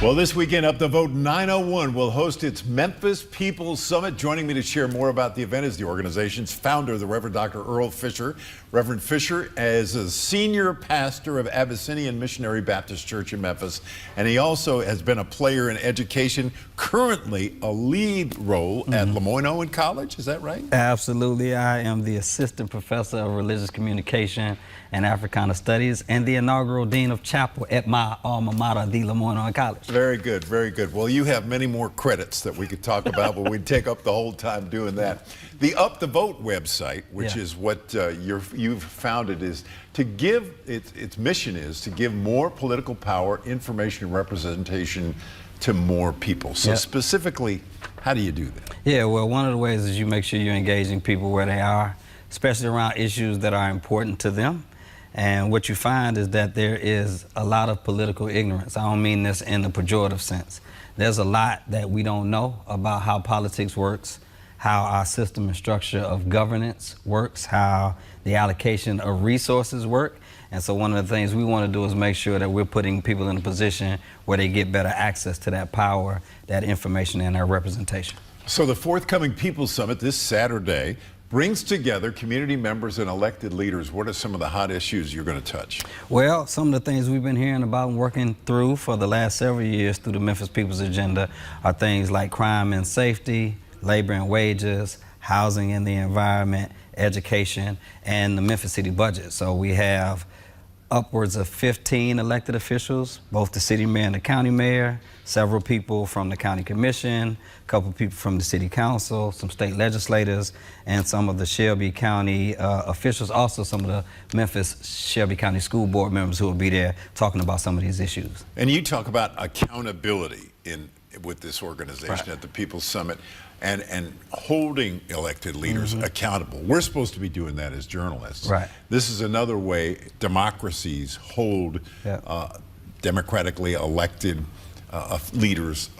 Well, this weekend, Up the Vote 901 will host its Memphis People's Summit. Joining me to share more about the event is the organization's founder, the Reverend Dr. Earl Fisher. Reverend Fisher is a senior pastor of Abyssinian Missionary Baptist Church in Memphis, and he also has been a player in education, currently a lead role at Lemoyne-Owen College. Is that right? Absolutely. I am the assistant professor of religious communication and Africana studies and the inaugural dean of chapel at my alma mater, the Lemoyne-Owen College. Very good, very good. Well, you have many more credits that we could talk about, but we'd take up the whole time doing that. The Up the Vote website, which is what you've founded, is to give, its mission is to give more political power, information, and representation to more people. So specifically, how do you do that? Yeah, well, one of the ways is you make sure you're engaging people where they are, especially around issues that are important to them. And what you find is that there is a lot of political ignorance. I don't mean this in the pejorative sense. There's a lot that we don't know about how politics works, how our system and structure of governance works, how the allocation of resources work. And so one of the things we want to do is make sure that we're putting people in a position where they get better access to that power, that information, and that representation. So the forthcoming People's Summit this Saturday brings together community members and elected leaders. What are some of the hot issues you're going to touch? Well, some of the things we've been hearing about and working through for the last several years through the Memphis People's Agenda are things like crime and safety, labor and wages, housing and the environment, education, and the Memphis city budget. So we have upwards of 15 elected officials, both the city mayor and the county mayor, several people from the county commission, a couple people from the city council, some state legislators, and some of the Shelby County officials, also some of the Memphis Shelby County school board members who will be there talking about some of these issues. And you talk about accountability with this organization at the People's Summit and holding elected leaders accountable. We're supposed to be doing that as journalists. Right. This is another way democracies hold democratically elected leaders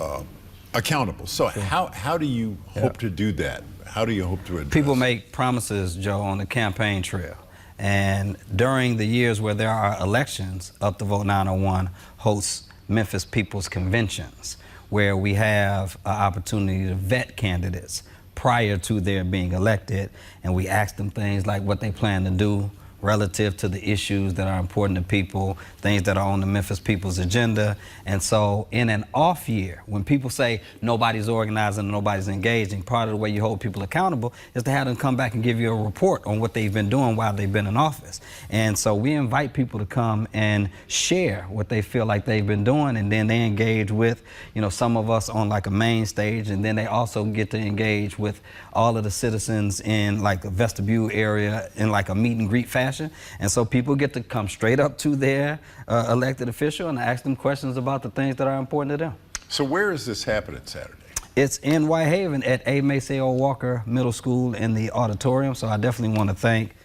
accountable. So how do you hope to do that? How do you hope to address? People make promises, Joe, on the campaign trail. And during the years where there are elections, Up the Vote 901 hosts Memphis People's Conventions, where we have an opportunity to vet candidates prior to their being elected, and we ask them things like what they plan to do relative to the issues that are important to people, things that are on the Memphis People's Agenda. And so in an off year, when people say nobody's organizing, nobody's engaging, part of the way you hold people accountable is to have them come back and give you a report on what they've been doing while they've been in office. And so we invite people to come and share what they feel like they've been doing, and then they engage with, some of us on like a main stage, and then they also get to engage with all of the citizens in like a vestibule area in like a meet and greet fashion. And so people get to come straight up to their elected official and ask them questions about the things that are important to them. So where is this happening Saturday? It's in Whitehaven at A. Maceo Walker Middle School in the auditorium. So I definitely want to thank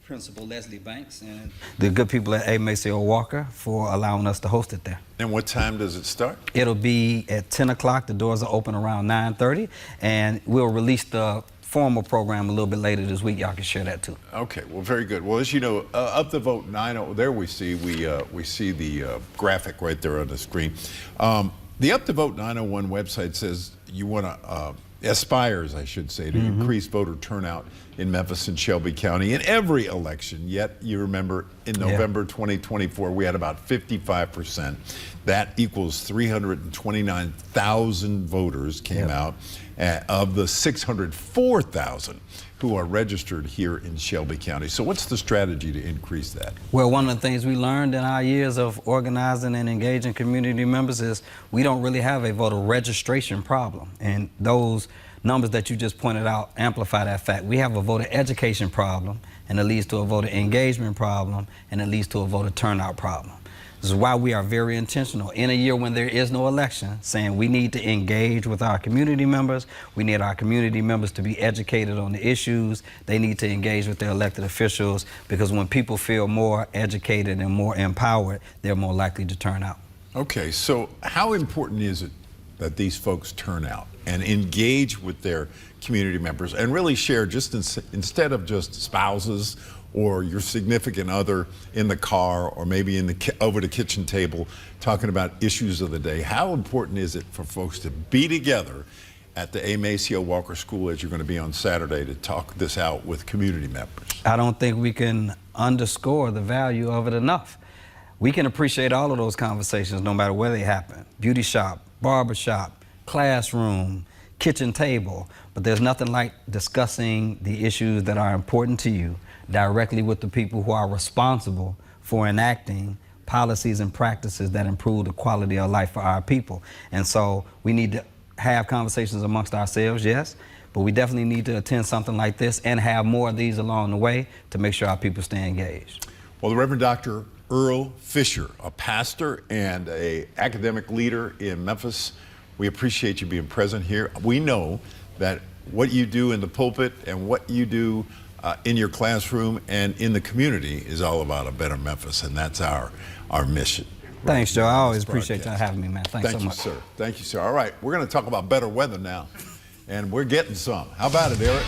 Principal Leslie Banks and the good people at A. Maceo Walker for allowing us to host it there. And what time does it start? It'll be at 10 o'clock. The doors are open around 9:30, and we'll release the formal program a little bit later this week. Y'all can share that too. Okay, well, very good. Well, as you know, Up the Vote 901, there we see the graphic right there on the screen. The Up the Vote 901 website says you want to aspires, I should say, to increase voter turnout in Memphis and Shelby County in every election. Yet, you remember, in November 2024, we had about 55%. That equals 329,000 voters came out of the 604,000 who are registered here in Shelby County. So what's the strategy to increase that? Well, one of the things we learned in our years of organizing and engaging community members is we don't really have a voter registration problem. And those numbers that you just pointed out amplify that fact. We have a voter education problem, and it leads to a voter engagement problem, and it leads to a voter turnout problem. This is why we are very intentional in a year when there is no election, saying we need to engage with our community members. We need our community members to be educated on the issues. They need to engage with their elected officials, because when people feel more educated and more empowered, they're more likely to turn out. Okay, so how important is it that these folks turn out and engage with their community members and really share, just instead of just spouses or your significant other in the car, or maybe in the over the kitchen table talking about issues of the day. How important is it for folks to be together at the A. Maceo Walker School as you're going to be on Saturday to talk this out with community members? I don't think we can underscore the value of it enough. We can appreciate all of those conversations no matter where they happen. Beauty shop, barber shop, classroom, kitchen table, but there's nothing like discussing the issues that are important to you directly with the people who are responsible for enacting policies and practices that improve the quality of life for our people. And so we need to have conversations amongst ourselves, yes, but we definitely need to attend something like this and have more of these along the way to make sure our people stay engaged. Well, the Reverend Dr. Earl Fisher, a pastor and an academic leader in Memphis, we appreciate you being present here. We know that what you do in the pulpit and what you do in your classroom and in the community is all about a better Memphis, and that's our mission. Thanks, Joe. I always appreciate you having me, man. Thanks so much. Thank you, sir. Thank you, sir. All right, we're going to talk about better weather now, and we're getting some. How about it, Eric?